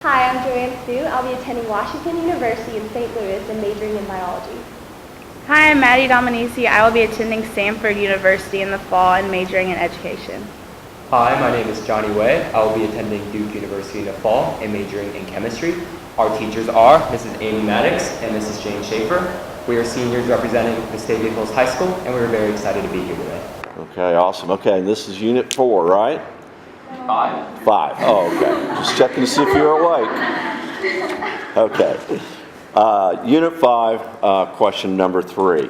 Hi, I'm Joanne Sue. I'll be attending Washington University in St. Louis and majoring in biology. Hi, I'm Maddie Dominici. I will be attending Stanford University in the fall and majoring in education. Hi, my name is Johnny Way. I will be attending Duke University in the fall and majoring in chemistry. Our teachers are Mrs. Amy Maddox and Mrs. Jane Schaefer. We are seniors representing Vestavia Hills High School, and we're very excited to be here today. Okay, awesome. Okay, and this is Unit 4, right? 5. 5. Oh, okay. Just checking to see if you're awake. Okay. Unit 5, question number 3.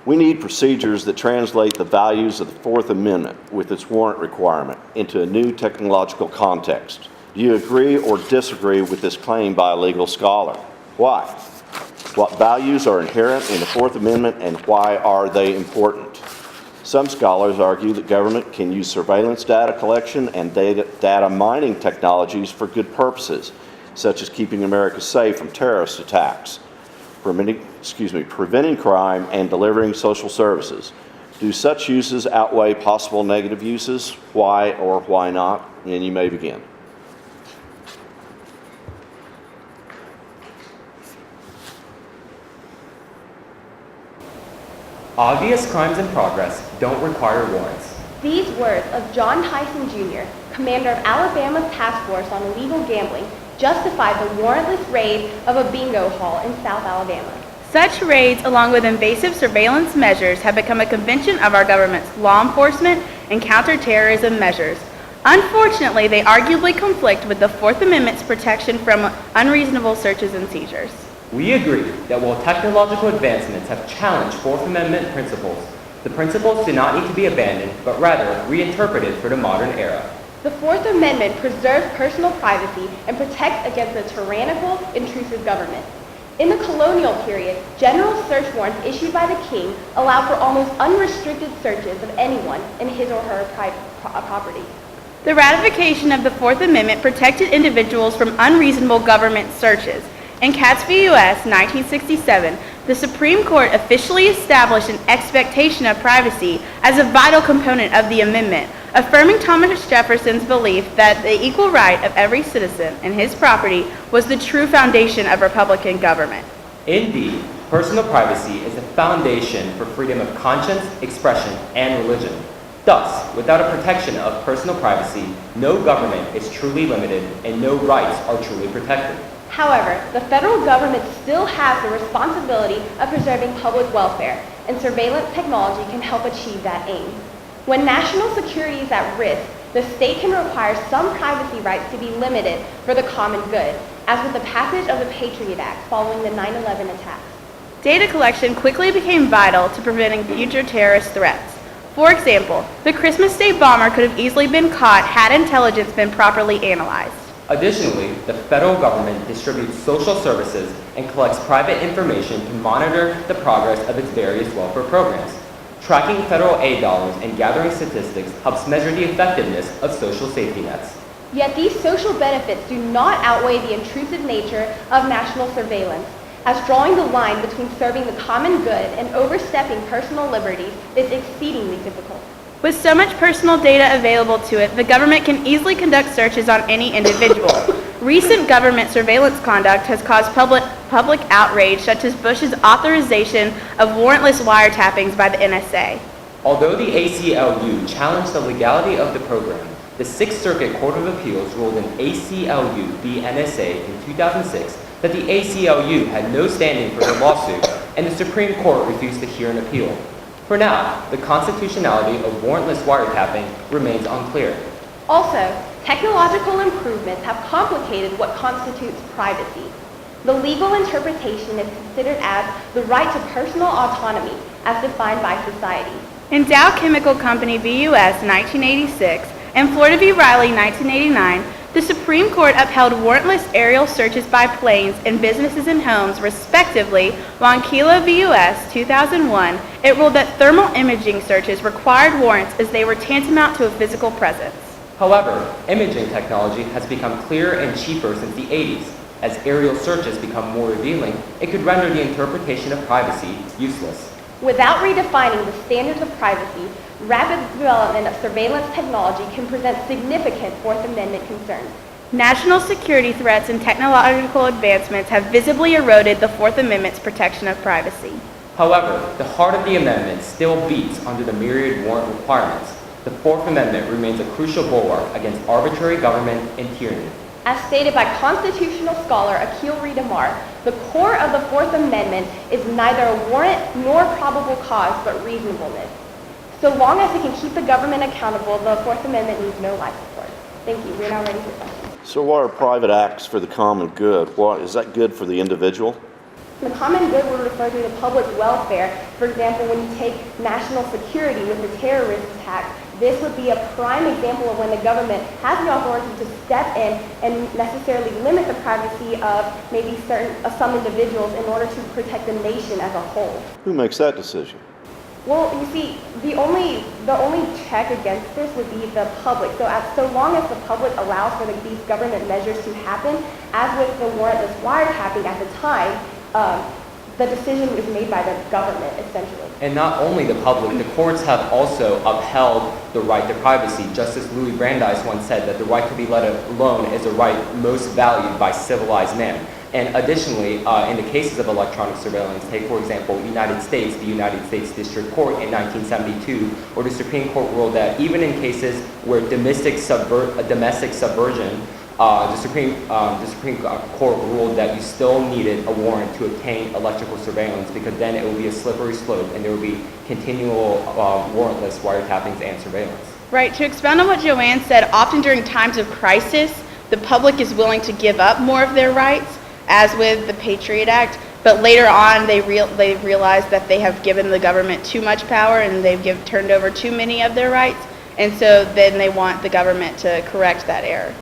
We need procedures that translate the values of the Fourth Amendment with its warrant requirement into a new technological context. Do you agree or disagree with this claim by a legal scholar? Why? What values are inherent in the Fourth Amendment and why are they important? Some scholars argue that government can use surveillance data collection and data mining technologies for good purposes, such as keeping America safe from terrorist attacks, preventing crime, and delivering social services. Do such uses outweigh possible negative uses? Why or why not? And you may begin. Obvious crimes in progress don't require warrants. These words of John Tyson Jr., commander of Alabama's task force on illegal gambling, justified the warrantless raid of a bingo hall in South Alabama. Such raids, along with invasive surveillance measures, have become a convention of our government's law enforcement and counterterrorism measures. Unfortunately, they arguably conflict with the Fourth Amendment's protection from unreasonable searches and seizures. We agree that while technological advancements have challenged Fourth Amendment principles, the principles do not need to be abandoned, but rather reinterpreted for the modern era. The Fourth Amendment preserves personal privacy and protects against a tyrannical, intrusive government. In the colonial period, general search warrants issued by the king allowed for almost unrestricted searches of anyone in his or her property. The ratification of the Fourth Amendment protected individuals from unreasonable government searches. In Katz v. U.S. 1967, the Supreme Court officially established an expectation of privacy as a vital component of the amendment, affirming Thomas Jefferson's belief that the equal right of every citizen and his property was the true foundation of Republican government. Indeed, personal privacy is the foundation for freedom of conscience, expression, and religion. Thus, without a protection of personal privacy, no government is truly limited and no rights are truly protected. However, the federal government still has the responsibility of preserving public welfare, and surveillance technology can help achieve that aim. When national security is at risk, the state can require some privacy rights to be limited for the common good, as with the passage of the Patriot Act following the 9/11 attacks. Data collection quickly became vital to preventing future terrorist threats. For example, the Christmas Day bomber could have easily been caught had intelligence been properly analyzed. Additionally, the federal government distributes social services and collects private information to monitor the progress of its various welfare programs. Tracking federal aid dollars and gathering statistics helps measure the effectiveness of social safety nets. Yet these social benefits do not outweigh the intrusive nature of national surveillance, as drawing the line between serving the common good and overstepping personal liberties is exceedingly difficult. With so much personal data available to it, the government can easily conduct searches on any individual. Recent government surveillance conduct has caused public outrage, such as Bush's authorization of warrantless wiretappings by the NSA. Although the ACLU challenged the legality of the program, the Sixth Circuit Court of Appeals ruled in ACLU v. NSA in 2006 that the ACLU had no standing for the lawsuit, and the Supreme Court refused to hear an appeal. For now, the constitutionality of warrantless wiretapping remains unclear. Also, technological improvements have complicated what constitutes privacy. The legal interpretation is considered as the right to personal autonomy as defined by society. In Dow Chemical Company v. U.S. 1986 and Florida v. Riley 1989, the Supreme Court upheld warrantless aerial searches by planes in businesses and homes, respectively, while in Kelo v. U.S. 2001, it ruled that thermal imaging searches required warrants as they were tantamount to a physical presence. However, imaging technology has become clearer and cheaper since the 80s. As aerial searches become more revealing, it could render the interpretation of privacy useless. Without redefining the standards of privacy, rapid development of surveillance technology can present significant Fourth Amendment concerns. National security threats and technological advancements have visibly eroded the Fourth Amendment's protection of privacy. However, the heart of the amendment still beats under the myriad warrant requirements. The Fourth Amendment remains a crucial bulwark against arbitrary government and tyranny. As stated by constitutional scholar Akil Reed-Amar, the core of the Fourth Amendment is neither a warrant nor probable cause, but reasonableness. So long as it can keep the government accountable, the Fourth Amendment needs no life support. Thank you. We're now ready for questions. So what are private acts for the common good? What, is that good for the individual? The common good would refer to the public welfare. For example, when you take national security with the terrorist attack, this would be a prime example of when the government has the authority to step in and necessarily limit the privacy of maybe some individuals in order to protect the nation as a whole. Who makes that decision? Well, you see, the only check against this would be the public. So long as the public allows for these government measures to happen, as with the warrantless wiretapping at the time, the decision is made by the government, essentially. And not only the public, the courts have also upheld the right to privacy. Justice Louis Brandeis once said that the right to be let alone is a right most valued by civilized man. And additionally, in the cases of electronic surveillance, take for example, the United States District Court in 1972, or the Supreme Court ruled that even in cases where domestic subversion, the Supreme Court ruled that you still needed a warrant to obtain electrical surveillance, because then it would be a slippery slope and there would be continual warrantless wiretappings and surveillance. Right, to expound on what Joanne said, often during times of crisis, the public is willing to give up more of their rights, as with the Patriot Act, but later on they realize that they have given the government too much power and they've turned over too many of their rights, and so then they want the government to correct that error.